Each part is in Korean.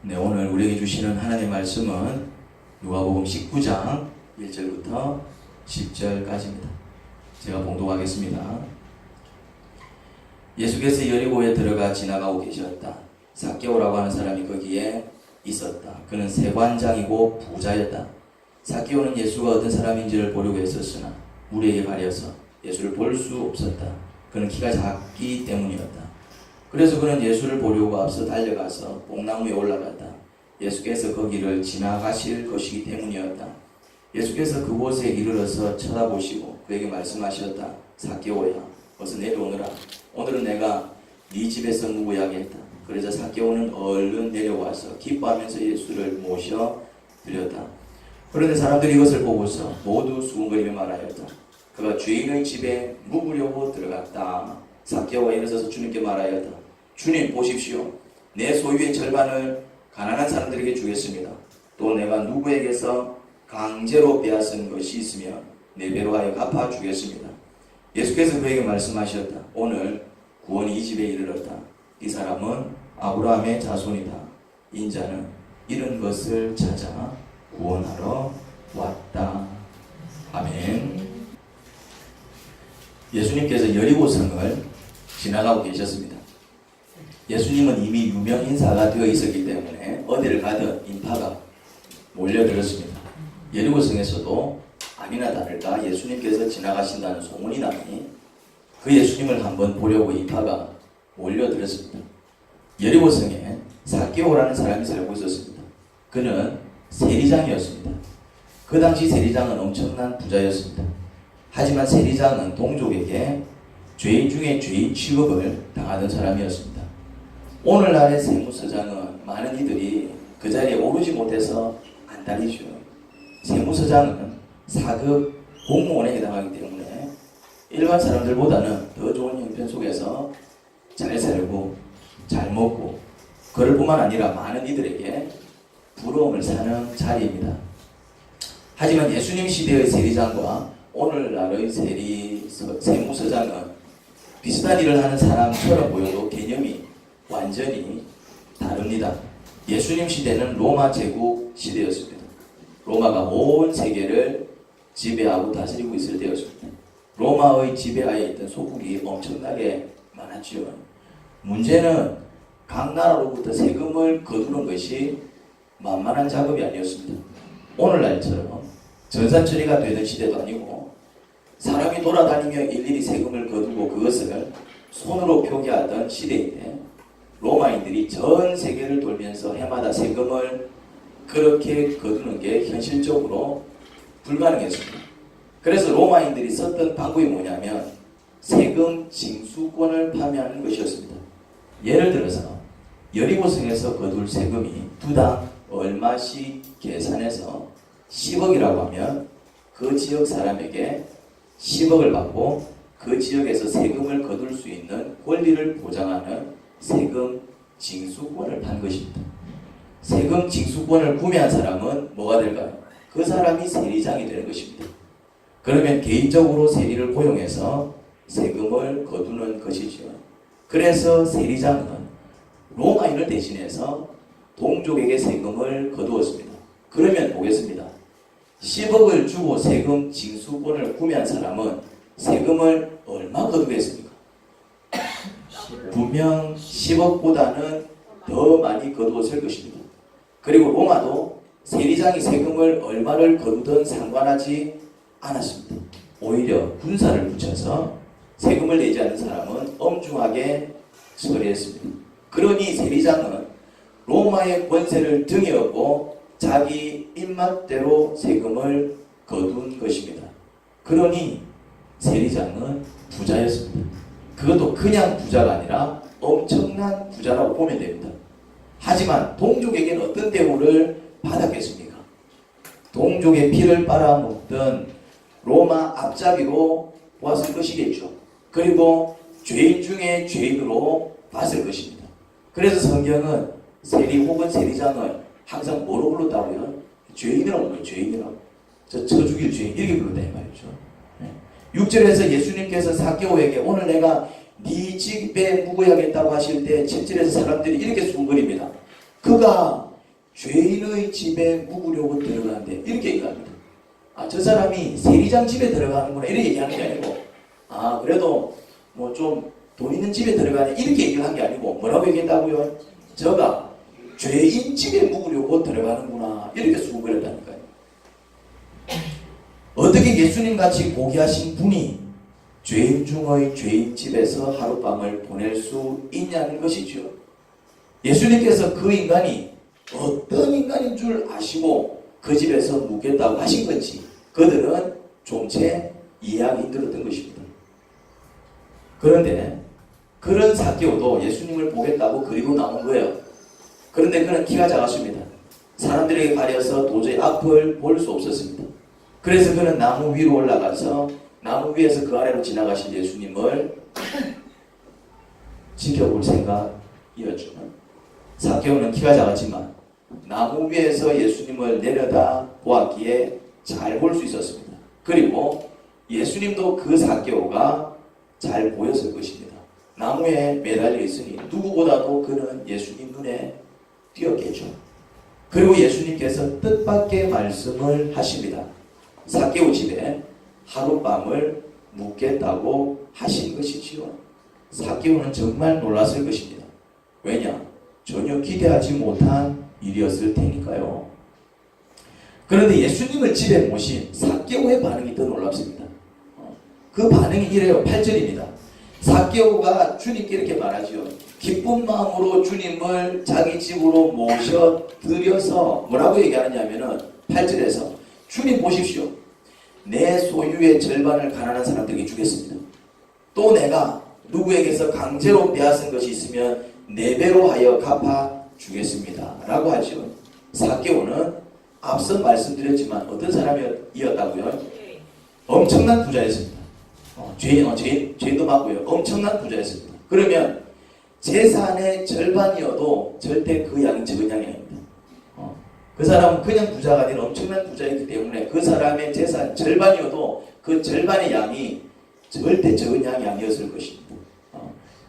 네, 오늘 우리에게 주시는 하나님의 말씀은 누가복음 19장 1절부터 10절까지입니다. 제가 봉독하겠습니다. 예수께서 여리고에 들어가 지나가고 계셨다. 삭개오라고 하는 사람이 거기에 있었다. 그는 세관장이고 부자였다. 삭개오는 예수가 어떤 사람인지를 보려고 했었으나 무리에게 가려서 예수를 볼 수 없었다. 그는 키가 작기 때문이었다. 그래서 그는 예수를 보려고 앞서 달려가서 뽕나무에 올라갔다. 예수께서 거기를 지나가실 것이기 때문이었다. 예수께서 그곳에 이르러서 쳐다보시고 그에게 말씀하셨다. 삭개오야, 어서 내려오너라. 오늘은 내가 네 집에서 묵어야게 했다. 그러자 삭개오는 얼른 내려와서 기뻐하면서 예수를 모셔 드렸다. 그런데 사람들이 이것을 보고서 모두 수군거리며 말하였다. 그가 죄인의 집에 묵으려고 들어갔다. 삭개오가 일어서서 주님께 말하였다. 주님, 보십시오. 내 소유의 절반을 가난한 사람들에게 주겠습니다. 또 내가 누구에게서 강제로 빼앗은 것이 있으면 네 배로 하여 갚아주겠습니다. 예수께서 그에게 말씀하셨다. 오늘 구원이 이 집에 이르렀다. 이 사람은 아브라함의 자손이다. 인자는 이런 것을 찾아 구원하러 왔다. 아멘. 예수님께서 여리고성을 지나가고 계셨습니다. 예수님은 이미 유명 인사가 되어 있었기 때문에 어디를 가든 인파가 몰려들었습니다. 여리고성에서도 아니나 다를까 예수님께서 지나가신다는 소문이 나니 그 예수님을 한번 보려고 인파가 몰려들었습니다. 여리고성에 삭개오라는 사람이 살고 있었습니다. 그는 세리장이었습니다. 그 당시 세리장은 엄청난 부자였습니다. 하지만 세리장은 동족에게 죄인 중에 죄인 취급을 당하던 사람이었습니다. 오늘날의 세무서장은 많은 이들이 그 자리에 오르지 못해서 안달이죠. 세무서장은 4급 공무원에 해당하기 때문에 일반 사람들보다는 더 좋은 형편 속에서 잘 살고 잘 먹고 그럴 뿐만 아니라 많은 이들에게 부러움을 사는 자리입니다. 하지만 예수님 시대의 세리장과 오늘날의 세무서장은 비슷한 일을 하는 사람처럼 보여도 개념이 완전히 다릅니다. 예수님 시대는 로마 제국 시대였습니다. 로마가 온 세계를 지배하고 다스리고 있을 때였습니다. 로마의 지배하에 있던 소국이 엄청나게 많았지요. 문제는 각 나라로부터 세금을 거두는 것이 만만한 작업이 아니었습니다. 오늘날처럼 전산 처리가 되는 시대도 아니고 사람이 돌아다니며 일일이 세금을 거두고 그것을 손으로 표기하던 시대인데 로마인들이 전 세계를 돌면서 해마다 세금을 그렇게 거두는 게 현실적으로 불가능했습니다. 그래서 로마인들이 썼던 방법이 뭐냐면 세금 징수권을 판매하는 것이었습니다. 예를 들어서 여리고성에서 거둘 세금이 두당 얼마씩 계산해서 10억이라고 하면 그 지역 사람에게 10억을 받고 그 지역에서 세금을 거둘 수 있는 권리를 보장하는 세금 징수권을 판 것입니다. 세금 징수권을 구매한 사람은 뭐가 될까요? 그 사람이 세리장이 되는 것입니다. 그러면 개인적으로 세리를 고용해서 세금을 거두는 것이죠. 그래서 세리장은 로마인을 대신해서 동족에게 세금을 거두었습니다. 그러면 보겠습니다. 10억을 주고 세금 징수권을 구매한 사람은 세금을 얼마 거두겠습니까? 분명 10억보다는 더 많이 거두었을 것입니다. 그리고 로마도 세리장이 세금을 얼마를 거두든 상관하지 않았습니다. 오히려 군사를 붙여서 세금을 내지 않는 사람은 엄중하게 처리했습니다. 그러니 세리장은 로마의 권세를 등에 업고 자기 입맛대로 세금을 거둔 것입니다. 그러니 세리장은 부자였습니다. 그것도 그냥 부자가 아니라 엄청난 부자라고 보면 됩니다. 하지만 동족에게는 어떤 대우를 받았겠습니까? 동족의 피를 빨아먹던 로마 앞잡이로 왔을 것이겠죠. 그리고 죄인 중에 죄인으로 봤을 것입니다. 그래서 성경은 세리 혹은 세리장을 항상 뭐로 불렀다고요? 죄인이라고 불러요. 죄인이라고. 저 죽일 죄인 이렇게 불렀다 이 말이죠. 6절에서 예수님께서 삭개오에게 오늘 내가 네 집에 묵어야겠다고 하실 때 7절에서 사람들이 이렇게 수군거립니다. 그가 죄인의 집에 묵으려고 들어가는데 이렇게 얘기합니다. 저 사람이 세리장 집에 들어가는구나 이렇게 얘기하는 게 아니고 그래도 뭐 좀 돈 있는 집에 들어가네 이렇게 얘기를 한 게 아니고 뭐라고 얘기했다고요? 저가 죄인 집에 묵으려고 들어가는구나 이렇게 수긍을 했다니까요. 어떻게 예수님같이 고귀하신 분이 죄인 중의 죄인 집에서 하룻밤을 보낼 수 있냐는 것이죠. 예수님께서 그 인간이 어떤 인간인 줄 아시고 그 집에서 묵겠다고 하신 건지 그들은 좀 채 이해하기 힘들었던 것입니다. 그런데 그런 삭개오도 예수님을 보겠다고 그리고 나온 거예요. 그런데 그는 키가 작았습니다. 사람들에게 가려서 도저히 앞을 볼 수 없었습니다. 그래서 그는 나무 위로 올라가서 나무 위에서 그 아래로 지나가신 예수님을 지켜볼 생각이었죠. 삭개오는 키가 작았지만 나무 위에서 예수님을 내려다 보았기에 잘 볼 수 있었습니다. 그리고 예수님도 그 삭개오가 잘 보였을 것입니다. 나무에 매달려 있으니 누구보다도 그는 예수님 눈에 띄었겠죠. 그리고 예수님께서 뜻밖의 말씀을 하십니다. 삭개오 집에 하룻밤을 묵겠다고 하신 것이지요. 삭개오는 정말 놀랐을 것입니다. 왜냐? 전혀 기대하지 못한 일이었을 테니까요. 그런데 예수님을 집에 모신 삭개오의 반응이 더 놀랍습니다. 그 반응이 이래요. 8절입니다. 삭개오가 주님께 이렇게 말하죠. 기쁜 마음으로 주님을 자기 집으로 모셔 드려서 뭐라고 얘기하느냐면은 8절에서 주님 보십시오. 내 소유의 절반을 가난한 사람들에게 주겠습니다. 또 내가 누구에게서 강제로 빼앗은 것이 있으면 4배로 하여 갚아 주겠습니다. 라고 하죠. 삭개오는 앞서 말씀드렸지만 어떤 사람이었다고요? 엄청난 부자였습니다. 죄인도 맞고요. 엄청난 부자였습니다. 그러면 재산의 절반이어도 절대 그 양이 적은 양이 아닙니다. 그 사람은 그냥 부자가 아니라 엄청난 부자이기 때문에 그 사람의 재산 절반이어도 그 절반의 양이 절대 적은 양이 아니었을 것입니다.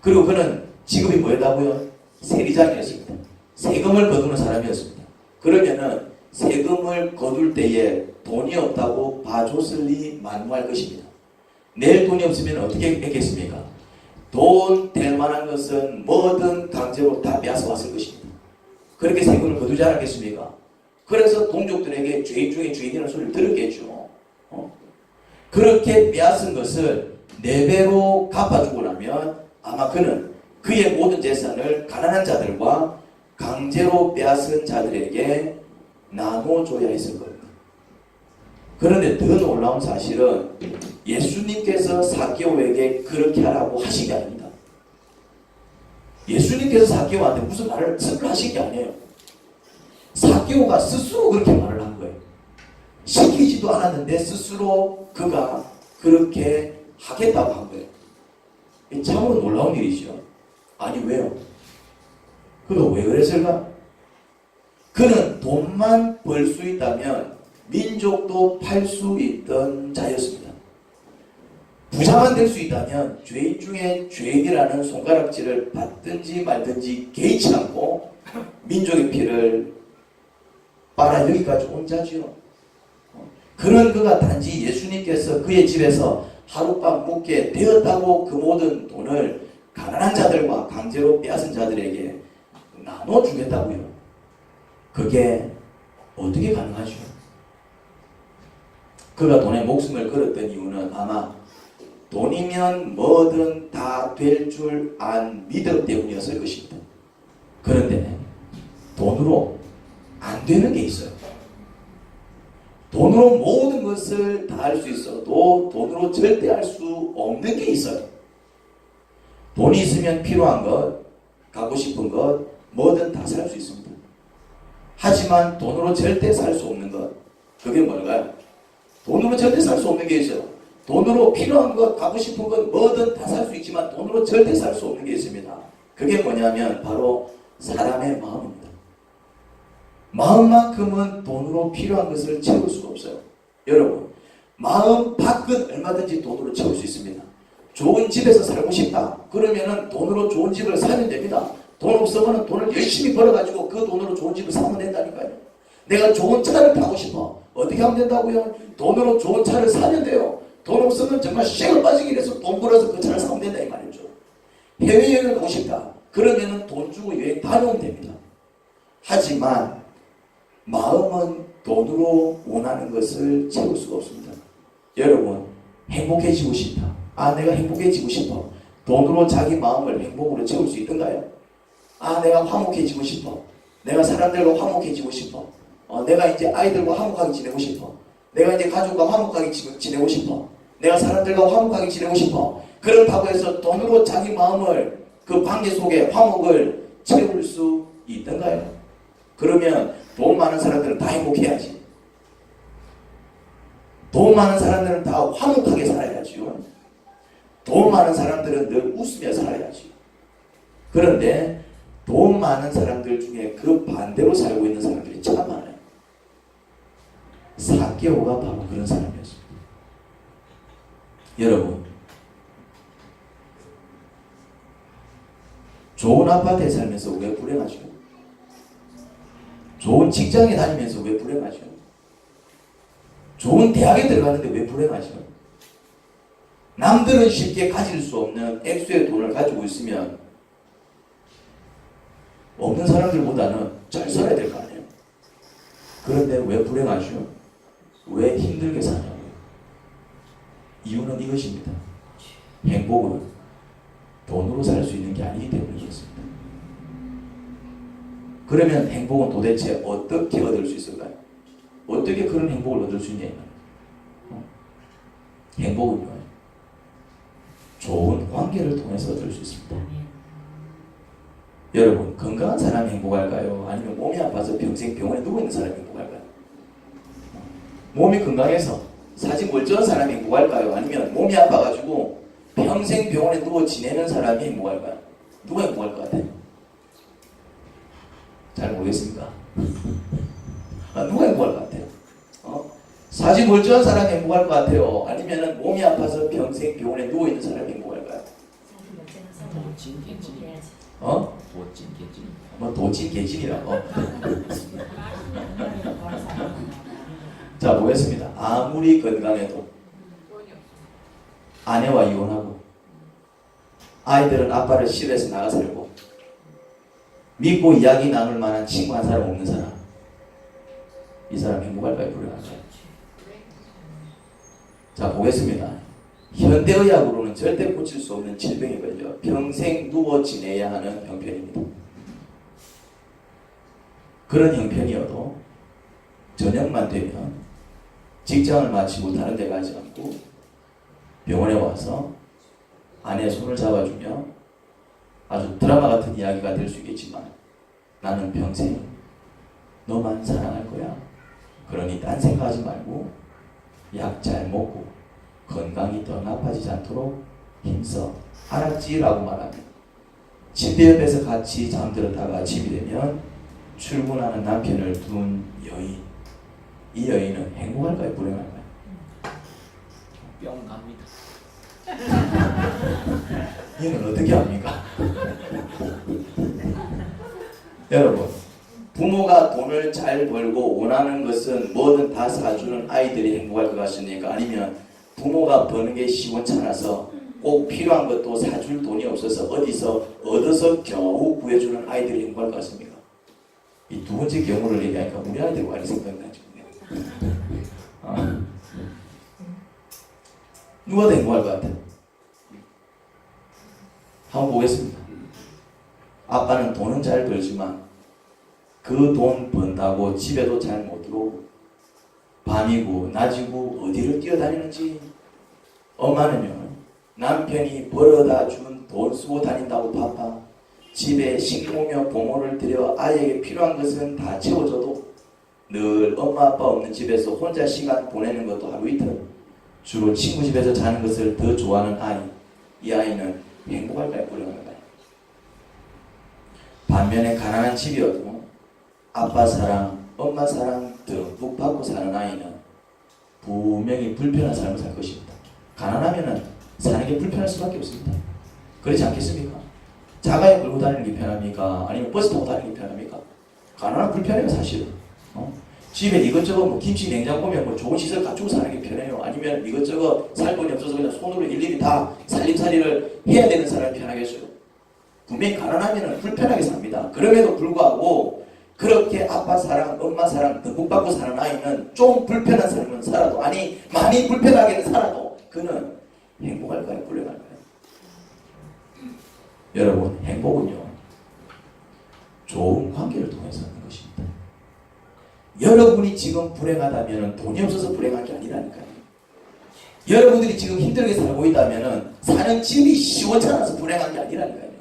그리고 그는 직업이 뭐였다고요? 세리장이었습니다. 세금을 거두는 사람이었습니다. 그러면은 세금을 거둘 때에 돈이 없다고 봐줬을 리 만무할 것입니다. 내일 돈이 없으면 어떻게 했겠습니까? 돈 될 만한 것은 뭐든 강제로 다 빼앗아 왔을 것입니다. 그렇게 세금을 거두지 않았겠습니까? 그래서 동족들에게 죄인 중에 죄인이라는 소리를 들었겠죠. 그렇게 빼앗은 것을 4배로 갚아주고 나면 아마 그는 그의 모든 재산을 가난한 자들과 강제로 빼앗은 자들에게 나눠줘야 했을 겁니다. 그런데 더 놀라운 사실은 예수님께서 삭개오에게 그렇게 하라고 하신 게 아닙니다. 예수님께서 삭개오한테 무슨 말을 하신 게 아니에요. 삭개오가 스스로 그렇게 말을 한 거예요. 시키지도 않았는데 스스로 그가 그렇게 하겠다고 한 거예요. 참으로 놀라운 일이죠. 아니 왜요? 그가 왜 그랬을까? 그는 돈만 벌 수 있다면 민족도 팔 수 있던 자였습니다. 부자만 될 수 있다면 죄인 중에 죄인이라는 손가락질을 받든지 말든지 개의치 않고 민족의 피를 빨아 여기까지 온 자지요. 그런 그가 단지 예수님께서 그의 집에서 하룻밤 묵게 되었다고 그 모든 돈을 가난한 자들과 강제로 빼앗은 자들에게 나눠주겠다고요. 그게 어떻게 가능하죠? 그가 돈에 목숨을 걸었던 이유는 아마 돈이면 뭐든 다 될 줄 안 믿음 때문이었을 것입니다. 그런데 돈으로 안 되는 게 있어요. 돈으로 모든 것을 다 할 수 있어도 돈으로 절대 할 수 없는 게 있어요. 돈이 있으면 필요한 것, 갖고 싶은 것, 뭐든 다 살 수 있습니다. 하지만 돈으로 절대 살 수 없는 것, 그게 뭘까요? 돈으로 절대 살 수 없는 게 있어요. 돈으로 필요한 것, 갖고 싶은 것, 뭐든 다 살 수 있지만 돈으로 절대 살 수 없는 게 있습니다. 그게 뭐냐면 바로 사람의 마음입니다. 마음만큼은 돈으로 필요한 것을 채울 수가 없어요. 여러분, 마음 밖은 얼마든지 돈으로 채울 수 있습니다. 좋은 집에서 살고 싶다. 그러면은 돈으로 좋은 집을 사면 됩니다. 돈 없으면 돈을 열심히 벌어가지고 그 돈으로 좋은 집을 사면 된다니까요. 내가 좋은 차를 타고 싶어. 어떻게 하면 된다고요? 돈으로 좋은 차를 사면 돼요. 돈 없으면 정말 쇠가 빠지기 위해서 돈 벌어서 그 차를 사면 된다 이 말이죠. 해외여행을 가고 싶다. 그러면은 돈 주고 여행 다녀오면 됩니다. 하지만 마음은 돈으로 원하는 것을 채울 수가 없습니다. 여러분, 행복해지고 싶다. 내가 행복해지고 싶어. 돈으로 자기 마음을 행복으로 채울 수 있던가요? 내가 화목해지고 싶어. 내가 사람들과 화목해지고 싶어. 내가 이제 아이들과 화목하게 지내고 싶어. 내가 이제 가족과 화목하게 지내고 싶어. 내가 사람들과 화목하게 지내고 싶어. 그렇다고 해서 돈으로 자기 마음을 그 관계 속에 화목을 채울 수 있던가요? 그러면 돈 많은 사람들은 다 행복해야지. 돈 많은 사람들은 다 화목하게 살아야지요. 돈 많은 사람들은 늘 웃으며 살아야지. 그런데 돈 많은 사람들 중에 그 반대로 살고 있는 사람들이 참 많아요. 삭개오가 바로 그런 사람이었습니다. 여러분, 좋은 아파트에 살면서 왜 불행하죠? 좋은 직장에 다니면서 왜 불행하죠? 좋은 대학에 들어가는데 왜 불행하죠? 남들은 쉽게 가질 수 없는 액수의 돈을 가지고 있으면 없는 사람들보다는 잘 살아야 될 거 아니에요? 그런데 왜 불행하죠? 왜 힘들게 사냐고요? 이유는 이것입니다. 행복은 돈으로 살 수 있는 게 아니기 때문에 그렇습니다. 그러면 행복은 도대체 어떻게 얻을 수 있을까요? 어떻게 그런 행복을 얻을 수 있냐? 행복은요, 좋은 관계를 통해서 얻을 수 있습니다. 여러분, 건강한 사람이 행복할까요? 아니면 몸이 아파서 평생 병원에 누워있는 사람이 행복할까요? 몸이 건강해서 사진 멀쩡한 사람이 행복할까요? 아니면 몸이 아파가지고 평생 병원에 누워 지내는 사람이 행복할까요? 누가 행복할 것 같아요? 잘 모르겠습니까? 누가 행복할 것 같아요? 사진 멀쩡한 사람이 행복할 것 같아요? 아니면 몸이 아파서 평생 병원에 누워있는 사람이 행복할까요? 도찐개찐이라고. 자, 보겠습니다. 아무리 건강해도 아내와 이혼하고 아이들은 아빠를 싫어해서 나가 살고 믿고 이야기 나눌 만한 친구 한 사람 없는 사람, 이 사람 행복할까요? 불행할까요? 자, 보겠습니다. 현대의학으로는 절대 고칠 수 없는 질병에 걸려 평생 누워 지내야 하는 형편입니다. 그런 형편이어도 저녁만 되면 직장을 마치고 다른 데 가지 않고 병원에 와서 아내의 손을 잡아주며 아주 드라마 같은 이야기가 될 수 있겠지만 나는 평생 너만 사랑할 거야. 그러니 딴 생각하지 말고 약 잘 먹고 건강이 더 나빠지지 않도록 힘써. 알았지? 라고 말하면 침대 옆에서 같이 잠들었다가 아침이 되면 출근하는 남편을 둔 여인. 이 여인은 행복할까요? 불행할까요? 뿅 갑니다. 얘는 어떻게 합니까? 여러분, 부모가 돈을 잘 벌고 원하는 것은 뭐든 다 사주는 아이들이 행복할 것 같습니까? 아니면 부모가 버는 게 시원찮아서 꼭 필요한 것도 사줄 돈이 없어서 어디서 얻어서 겨우 구해주는 아이들이 행복할 것 같습니까? 이 두 번째 경우를 얘기하니까 우리 아이들 많이 생각나죠. 누가 더 행복할 것 같아요? 한번 보겠습니다. 아빠는 돈은 잘 벌지만 그 돈 번다고 집에도 잘 못 들어오고 밤이고 낮이고 어디를 뛰어다니는지. 엄마는요, 남편이 벌어다 준 돈 쓰고 다닌다고 바빠 집에 식모며 부모를 들여 아이에게 필요한 것은 다 채워줘도 늘 엄마 아빠 없는 집에서 혼자 시간 보내는 것도 하루 이틀, 주로 친구 집에서 자는 것을 더 좋아하는 아이. 이 아이는 행복할까요? 불행할까요? 반면에 가난한 집이어도 아빠 사랑, 엄마 사랑 듬뿍 받고 사는 아이는 분명히 불편한 삶을 살 것입니다. 가난하면은 사는 게 불편할 수밖에 없습니다. 그렇지 않겠습니까? 자가용 끌고 다니는 게 편합니까? 아니면 버스 타고 다니는 게 편합니까? 가난한 불편해요, 사실은. 집에 이것저것 뭐 김치 냉장고면 뭐 좋은 시설 갖추고 사는 게 편해요. 아니면 이것저것 살 돈이 없어서 그냥 손으로 일일이 다 살림살이를 해야 되는 사람이 편하겠어요. 분명히 가난하면 불편하게 삽니다. 그럼에도 불구하고 그렇게 아빠 사랑, 엄마 사랑 듬뿍 받고 사는 아이는 좀 불편한 삶은 살아도, 아니 많이 불편하게는 살아도 그는 행복할까요? 불행할까요? 여러분, 행복은요 좋은 관계를 통해서 하는 것입니다. 여러분이 지금 불행하다면 돈이 없어서 불행한 게 아니라니까요. 여러분들이 지금 힘들게 살고 있다면 사는 집이 시원찮아서 불행한 게 아니라니까요.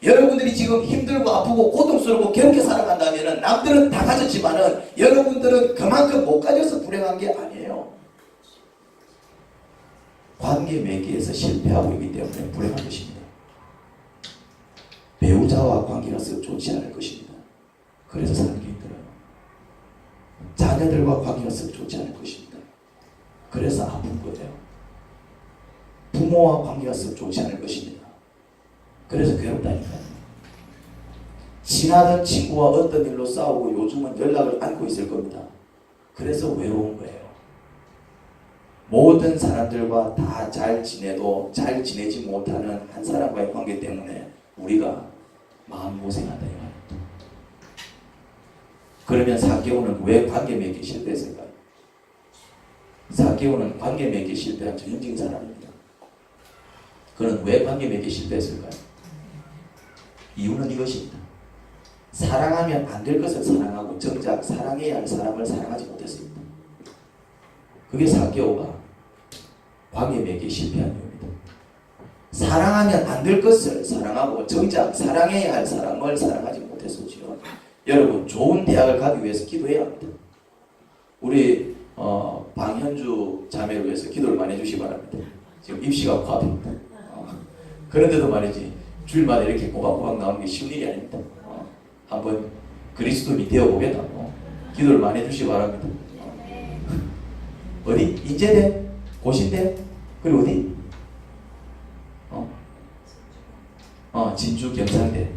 여러분들이 지금 힘들고 아프고 고통스럽고 괴롭게 살아간다면 남들은 다 가졌지만은 여러분들은 그만큼 못 가져서 불행한 게 아니에요. 관계 맺기에서 실패하고 있기 때문에 불행한 것입니다. 배우자와 관계가 썩 좋지 않을 것입니다. 그래서 사는 게 힘들어요. 자녀들과 관계가 썩 좋지 않을 것입니다. 그래서 아픈 거예요. 부모와 관계가 썩 좋지 않을 것입니다. 그래서 괴롭다니까요. 친하던 친구와 어떤 일로 싸우고 요즘은 연락을 끊고 있을 겁니다. 그래서 외로운 거예요. 모든 사람들과 다 잘 지내도 잘 지내지 못하는 한 사람과의 관계 때문에 우리가 마음고생한다 이 말입니다. 그러면 사개오는 왜 관계 맺기 실패했을까요? 사개오는 관계 맺기 실패한 전형적인 사람입니다. 그는 왜 관계 맺기 실패했을까요? 이유는 이것입니다. 사랑하면 안 될 것을 사랑하고 정작 사랑해야 할 사람을 사랑하지 못했습니다. 그게 사개오가 관계 맺기 실패한 이유입니다. 사랑하면 안 될 것을 사랑하고 정작 사랑해야 할 사람을 사랑하지 못했었지요. 여러분, 좋은 대학을 가기 위해서 기도해야 합니다. 우리 방현주 자매를 위해서 기도를 많이 해주시기 바랍니다. 지금 입시가 코앞입니다. 그런데도 말이지 주일마다 이렇게 꼬박꼬박 나오는 게 쉬운 일이 아닙니다. 한번 그리스도인이 되어보겠다고 기도를 많이 해주시기 바랍니다. 어디? 인제대? 고신대? 그리고 어디? 진주 경상대.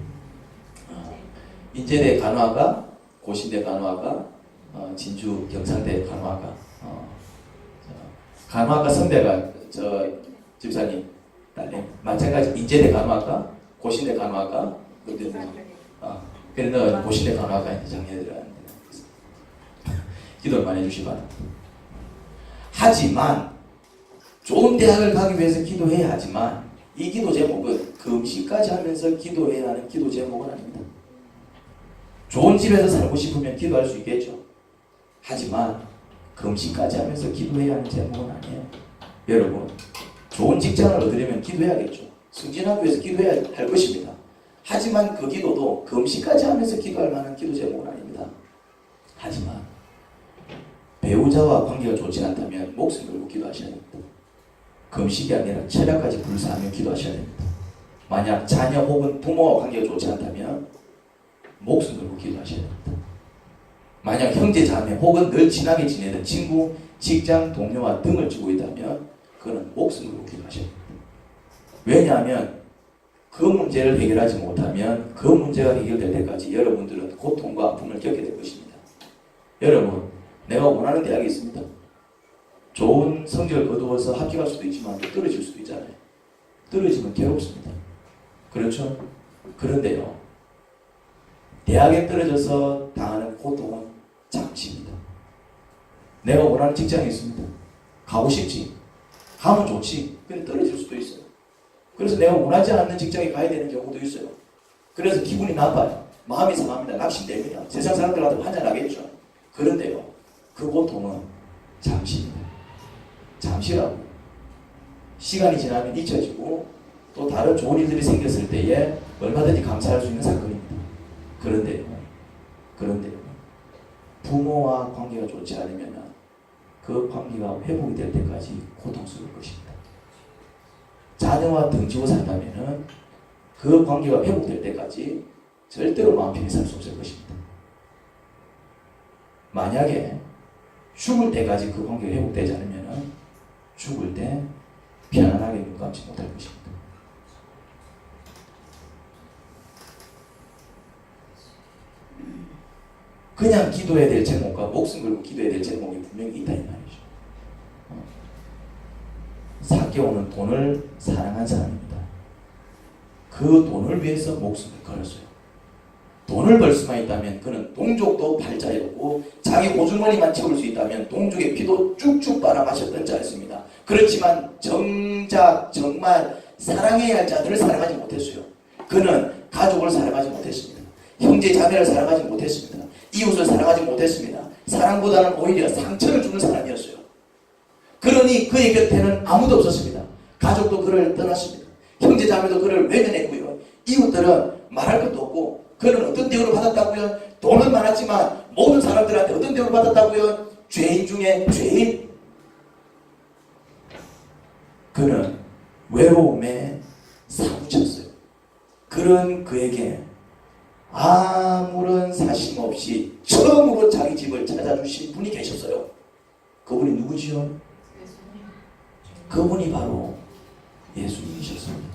인제대 간호학과, 고신대 간호학과, 진주 경상대 간호학과. 간호학과 선배가 저 집사님 딸님, 마찬가지 인제대 간호학과, 고신대 간호학과, 그래서 고신대 간호학과 이제 장애들은 기도를 많이 해주시기 바랍니다. 하지만 좋은 대학을 가기 위해서 기도해야 하지만 이 기도 제목은 금식까지 하면서 기도해야 하는 기도 제목은 아닙니다. 좋은 집에서 살고 싶으면 기도할 수 있겠죠. 하지만 금식까지 하면서 기도해야 하는 제목은 아니에요. 여러분, 좋은 직장을 얻으려면 기도해야겠죠. 승진하기 위해서 기도해야 할 것입니다. 하지만 그 기도도 금식까지 하면서 기도할 만한 기도 제목은 아닙니다. 하지만 배우자와 관계가 좋지 않다면 목숨 걸고 기도하셔야 됩니다. 금식이 아니라 철야까지 불사하며 기도하셔야 됩니다. 만약 자녀 혹은 부모와 관계가 좋지 않다면 목숨 걸고 기도하셔야 됩니다. 만약 형제 자매 혹은 늘 친하게 지내던 친구, 직장 동료와 등을 쥐고 있다면 그는 목숨 걸고 기도하셔야 됩니다. 왜냐하면 그 문제를 해결하지 못하면 그 문제가 해결될 때까지 여러분들은 고통과 아픔을 겪게 될 것입니다. 여러분, 내가 원하는 대학이 있습니다. 좋은 성적을 거두어서 합격할 수도 있지만 또 떨어질 수도 있잖아요. 떨어지면 괴롭습니다. 그렇죠? 그런데요, 대학에 떨어져서 당하는 고통은 잠시입니다. 내가 원하는 직장이 있습니다. 가고 싶지. 가면 좋지. 근데 떨어질 수도 있어요. 그래서 내가 원하지 않는 직장에 가야 되는 경우도 있어요. 그래서 기분이 나빠요. 마음이 상합니다. 낙심됩니다. 세상 사람들한테 환장하겠죠. 그런데요, 그 고통은 잠시입니다. 잠시라고. 시간이 지나면 잊혀지고 또 다른 좋은 일들이 생겼을 때에 얼마든지 감사할 수 있는 사건입니다. 그런데요, 부모와 관계가 좋지 않으면 그 관계가 회복이 될 때까지 고통스러울 것입니다. 자녀와 등지고 산다면 그 관계가 회복될 때까지 절대로 마음 편히 살 수 없을 것입니다. 만약에 죽을 때까지 그 관계가 회복되지 않으면 죽을 때 편안하게 눈 감지 못할 것입니다. 그냥 기도해야 될 제목과 목숨 걸고 기도해야 될 제목이 분명히 있다 이 말이죠. 삭개오는 돈을 사랑한 사람입니다. 그 돈을 위해서 목숨을 걸었어요. 돈을 벌 수만 있다면 그는 동족도 팔자였고 자기 오주머니만 채울 수 있다면 동족의 피도 쭉쭉 빨아 마셨던 자였습니다. 그렇지만 정작 정말 사랑해야 할 자들을 사랑하지 못했어요. 그는 가족을 사랑하지 못했습니다. 형제 자매를 사랑하지 못했습니다. 이웃을 사랑하지 못했습니다. 사랑보다는 오히려 상처를 주는 사람이었어요. 그러니 그의 곁에는 아무도 없었습니다. 가족도 그를 떠났습니다. 형제 자매도 그를 외면했고요. 이웃들은 말할 것도 없고 그는 어떤 대우를 받았다고요? 돈은 많았지만 모든 사람들한테 어떤 대우를 받았다고요? 죄인 중에 죄인. 그는 외로움에 사무쳤어요. 그런 그에게 아무런 사심 없이 처음으로 자기 집을 찾아주신 분이 계셨어요. 그분이 누구지요? 그분이 바로 예수님이셨습니다.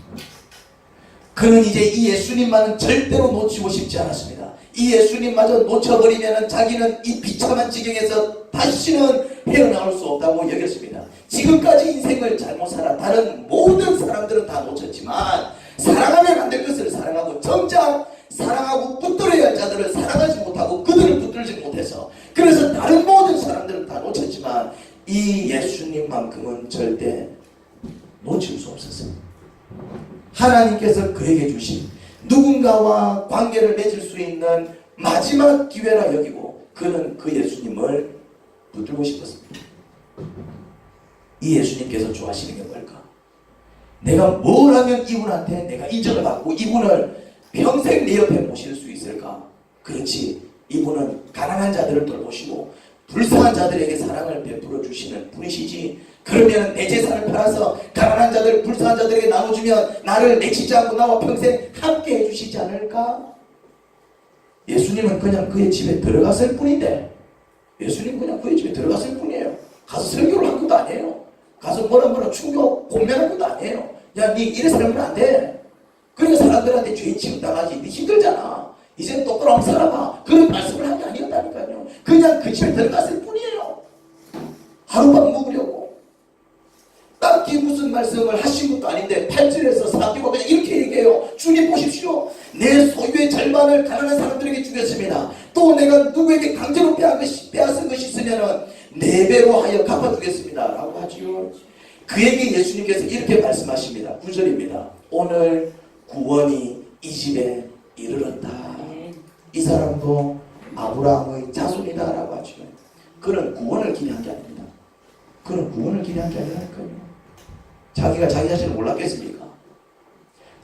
그는 이제 이 예수님만은 절대로 놓치고 싶지 않았습니다. 이 예수님마저 놓쳐버리면 자기는 이 비참한 지경에서 다시는 헤어나올 수 없다고 여겼습니다. 지금까지 인생을 잘못 살아 다른 모든 사람들은 다 놓쳤지만 사랑하면 안 될 것을 사랑하고 정작 사랑하고 붙들어야 할 자들을 사랑하지 못하고 그들을 붙들지 못해서 그래서 다른 모든 사람들은 다 놓쳤지만 이 예수님만큼은 절대 놓칠 수 없었어요. 하나님께서 그에게 주신 누군가와 관계를 맺을 수 있는 마지막 기회라 여기고 그는 그 예수님을 붙들고 싶었습니다. 이 예수님께서 좋아하시는 게 뭘까? 내가 뭘 하면 이분한테 내가 인정을 받고 이분을 평생 내 옆에 모실 수 있을까? 그렇지. 이분은 가난한 자들을 돌보시고 불쌍한 자들에게 사랑을 베풀어 주시는 분이시지. 그러면 내 재산을 팔아서 가난한 자들, 불쌍한 자들에게 나눠주면 나를 내치지 않고 나와 평생 함께 해주시지 않을까? 예수님은 그냥 그의 집에 들어갔을 뿐인데 예수님 그냥 그의 집에 들어갔을 뿐이에요. 가서 설교를 한 것도 아니에요. 가서 뭐라 충격 공면한 것도 아니에요. 야, 니 이래 살면 안 돼. 그러니까 사람들한테 죄인 취급당하지. 니 힘들잖아. 이제는 똑바로 한번 살아봐. 그런 말씀을 한 게 아니었다니까요. 그냥 그 집에 들어갔을 뿐이에요. 하룻밤 묵으려고. 딱히 무슨 말씀을 하신 것도 아닌데 8절에서 삭개오가 그냥 이렇게 얘기해요. 주님 보십시오. 내 소유의 절반을 가난한 사람들에게 주겠습니다. 또 내가 누구에게 강제로 빼앗은 것이 있으면 4배로 하여 갚아주겠습니다. 라고 하지요. 그에게 예수님께서 이렇게 말씀하십니다. 9절입니다. 오늘 구원이 이 집에 이르렀다. 이 사람도 아브라함의 자손이다 라고 하죠. 그는 구원을 기대한 게 아닙니다. 그는 구원을 기대한 게 아니라니까요. 자기가 자기 자신을 몰랐겠습니까?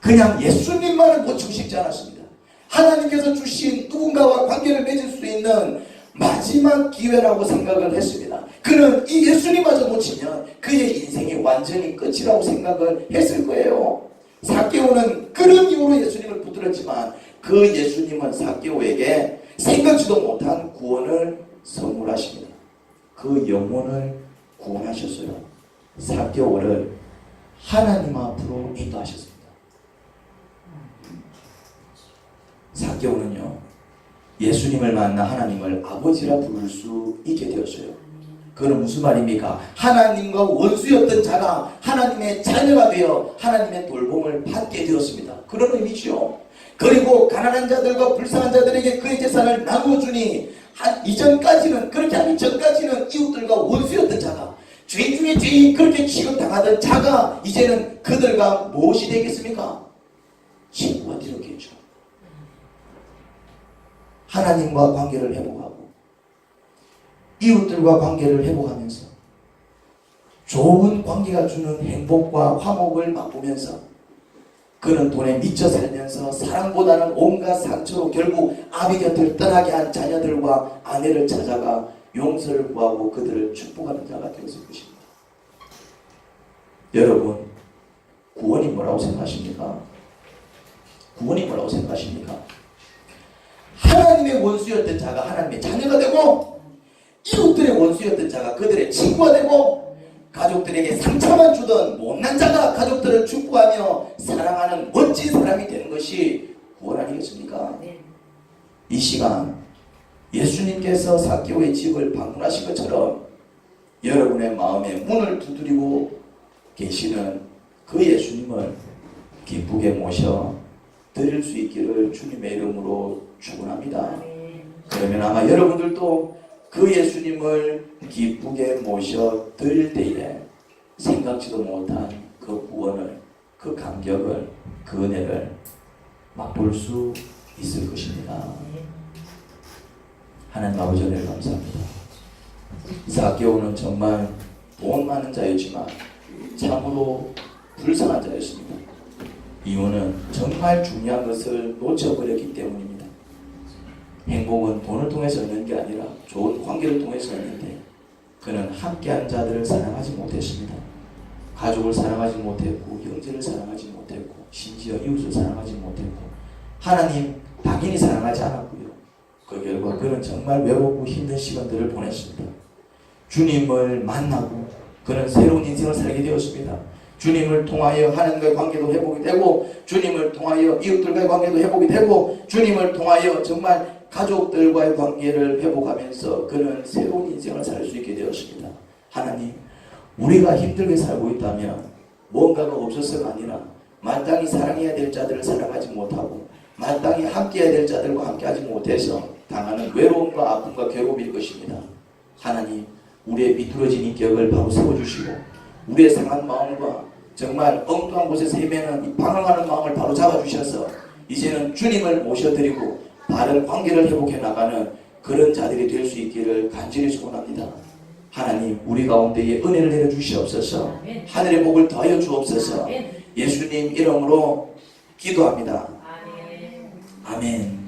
그냥 예수님만을 놓치고 싶지 않았습니다. 하나님께서 주신 누군가와 관계를 맺을 수 있는 마지막 기회라고 생각을 했습니다. 그는 이 예수님마저 놓치면 그의 인생이 완전히 끝이라고 생각을 했을 거예요. 삭개오는 그런 이유로 예수님을 붙들었지만 그 예수님은 삭개오에게 생각지도 못한 구원을 선물하십니다. 그 영혼을 구원하셨어요. 삭개오를 하나님 앞으로 인도하셨습니다. 삭개오는요, 예수님을 만나 하나님을 아버지라 부를 수 있게 되었어요. 그건 무슨 말입니까? 하나님과 원수였던 자가 하나님의 자녀가 되어 하나님의 돌봄을 받게 되었습니다. 그런 의미죠. 그리고 가난한 자들과 불쌍한 자들에게 그의 재산을 나누어주니 이전까지는 그렇게 하기 전까지는 이웃들과 원수였던 자가 죄인 중에 죄인 그렇게 취급당하던 자가 이제는 그들과 무엇이 되겠습니까? 친구가 되었겠죠. 하나님과 관계를 회복하고 이웃들과 관계를 회복하면서 좋은 관계가 주는 행복과 화목을 맛보면서 그는 돈에 미쳐 살면서 사랑보다는 온갖 상처로 결국 아비 곁을 떠나게 한 자녀들과 아내를 찾아가 용서를 구하고 그들을 축복하는 자가 되었을 것입니다. 여러분, 구원이 뭐라고 생각하십니까? 구원이 뭐라고 생각하십니까? 하나님의 원수였던 자가 하나님의 자녀가 되고 이웃들의 원수였던 자가 그들의 친구가 되고 가족들에게 상처만 주던 못난 자가 가족들을 축복하며 사랑하는 멋진 사람이 되는 것이 구원 아니겠습니까? 이 시간 예수님께서 삭개오의 집을 방문하신 것처럼 여러분의 마음에 문을 두드리고 계시는 그 예수님을 기쁘게 모셔 드릴 수 있기를 주님의 이름으로 축원합니다. 그러면 아마 여러분들도 그 예수님을 기쁘게 모셔 드릴 때에 생각지도 못한 그 구원을, 그 감격을, 그 은혜를 맛볼 수 있을 것입니다. 하나님 아버지 은혜를 감사합니다. 삭개오는 정말 돈 많은 자였지만 참으로 불쌍한 자였습니다. 이유는 정말 중요한 것을 놓쳐버렸기 때문입니다. 행복은 돈을 통해서 얻는 게 아니라 좋은 관계를 통해서 얻는데 그는 함께한 자들을 사랑하지 못했습니다. 가족을 사랑하지 못했고 형제를 사랑하지 못했고 심지어 이웃을 사랑하지 못했고 하나님 당연히 사랑하지 않았고요. 그 결과 그는 정말 외롭고 힘든 시간들을 보냈습니다. 주님을 만나고 그는 새로운 인생을 살게 되었습니다. 주님을 통하여 하나님과의 관계도 회복이 되고 주님을 통하여 이웃들과의 관계도 회복이 되고 주님을 통하여 정말 가족들과의 관계를 회복하면서 그는 새로운 인생을 살 수 있게 되었습니다. 하나님, 우리가 힘들게 살고 있다면 뭔가가 없어서가 아니라 마땅히 사랑해야 될 자들을 사랑하지 못하고 마땅히 함께해야 될 자들과 함께하지 못해서 당하는 외로움과 아픔과 괴로움일 것입니다. 하나님, 우리의 비뚤어진 인격을 바로 세워주시고 우리의 상한 마음과 정말 엉뚱한 곳에서 헤매는 이 방황하는 마음을 바로 잡아주셔서 이제는 주님을 모셔드리고 바른 관계를 회복해 나가는 그런 자들이 될 수 있기를 간절히 소원합니다. 하나님, 우리 가운데에 은혜를 내려주시옵소서. 하늘의 복을 더하여 주옵소서. 예수님 이름으로 기도합니다. 아멘.